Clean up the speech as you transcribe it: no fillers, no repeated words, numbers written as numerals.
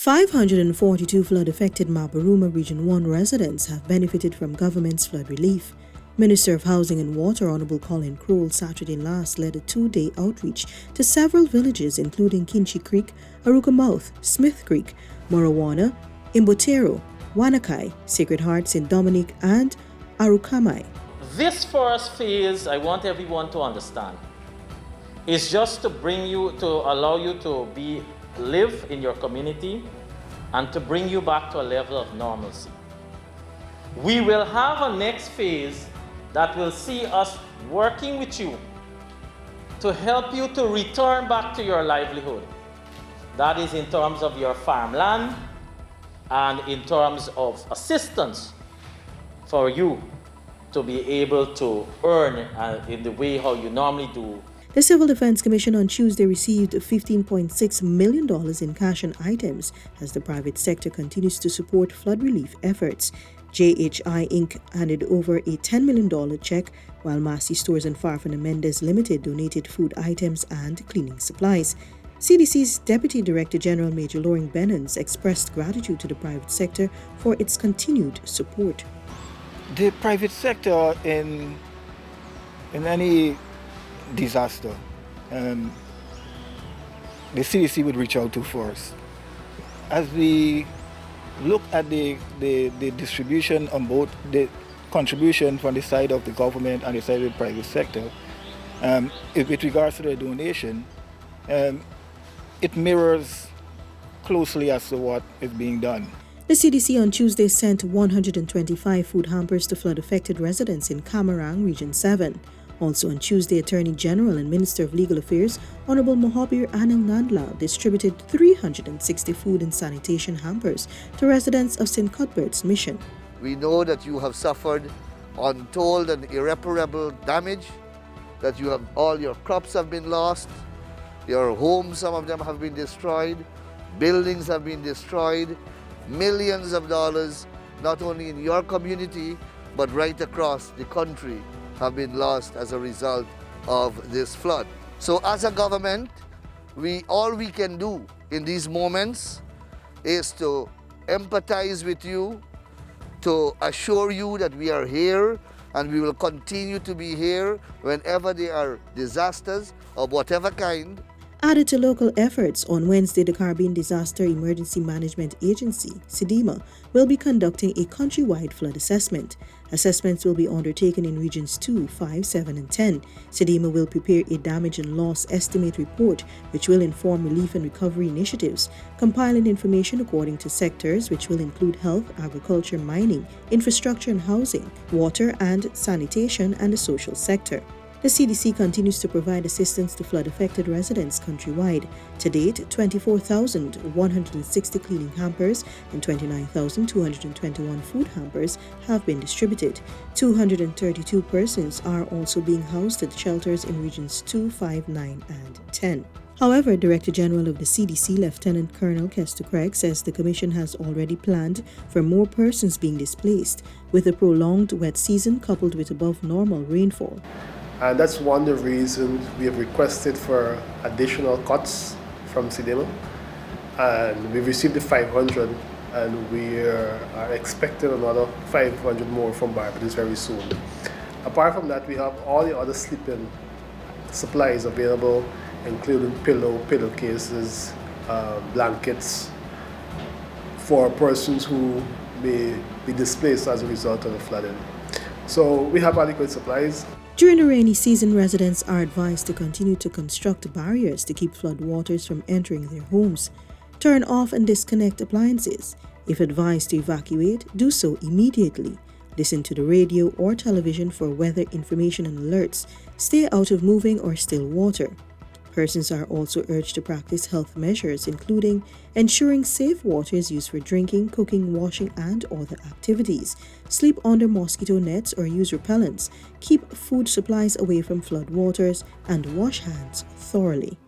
542 flood-affected Mabaruma Region 1 residents have benefited from government's flood relief. Minister of Housing and Water Honorable Colin Crowell Saturday last led a two-day outreach to several villages including Kinchi Creek, Aruka Mouth, Smith Creek, Morawana, Imbotero, Wanakai, Sacred Heart, St. Dominic and Arukamai. This first phase, I want everyone to understand, is just to allow you to live in your community and to bring you back to a level of normalcy. We will have a next phase that will see us working with you to help you to return back to your livelihood. That is in terms of your farmland and in terms of assistance for you to be able to earn in the way how you normally do. The Civil Defense Commission on Tuesday received $15.6 million in cash and items as the private sector continues to support flood relief efforts. JHI Inc. handed over a $10 million check, while Massey Stores and Farfan Mendes Limited donated food items and cleaning supplies. CDC's Deputy Director General Major Loring Bennons expressed gratitude to the private sector for its continued support. The private sector in any disaster, the CDC would reach out to first. As we look at the distribution on both the contribution from the side of the government and the side of the private sector, with regards to the donation, it mirrors closely as to what is being done. The CDC on Tuesday sent 125 food hampers to flood-affected residents in Camarang, Region 7. Also on Tuesday, Attorney General and Minister of Legal Affairs, Honorable Mohabir Anil Nandlal, distributed 360 food and sanitation hampers to residents of St. Cuthbert's Mission. We know that you have suffered untold and irreparable damage, that all your crops have been lost, your homes, some of them have been destroyed, buildings have been destroyed, millions of dollars, not only in your community, but right across the country, have been lost as a result of this flood. So as a government, all we can do in these moments is to empathize with you, to assure you that we are here and we will continue to be here whenever there are disasters of whatever kind. Added to local efforts, on Wednesday, the Caribbean Disaster Emergency Management Agency, CDEMA, will be conducting a countrywide flood assessment. Assessments will be undertaken in Regions 2, 5, 7, and 10. CDEMA will prepare a damage and loss estimate report, which will inform relief and recovery initiatives, compiling information according to sectors, which will include health, agriculture, mining, infrastructure and housing, water and sanitation, and the social sector. The CDC continues to provide assistance to flood-affected residents countrywide. To date, 24,160 cleaning hampers and 29,221 food hampers have been distributed. 232 persons are also being housed at shelters in Regions 2, 5, 9, and 10. However, Director General of the CDC, Lieutenant Colonel Kester Craig, says the Commission has already planned for more persons being displaced, with a prolonged wet season coupled with above normal rainfall. And that's one of the reasons we have requested for additional cuts from CDEMA. And we've received the 500, and we are expecting another 500 more from Barbados very soon. Apart from that, we have all the other sleeping supplies available, including pillowcases, blankets, for persons who may be displaced as a result of the flooding. So we have adequate supplies. During the rainy season, residents are advised to continue to construct barriers to keep flood waters from entering their homes. Turn off and disconnect appliances. If advised to evacuate, do so immediately. Listen to the radio or television for weather information and alerts. Stay out of moving or still water. Persons are also urged to practice health measures, including ensuring safe water is used for drinking, cooking, washing, and other activities. Sleep under mosquito nets or use repellents. Keep food supplies away from flood waters and wash hands thoroughly.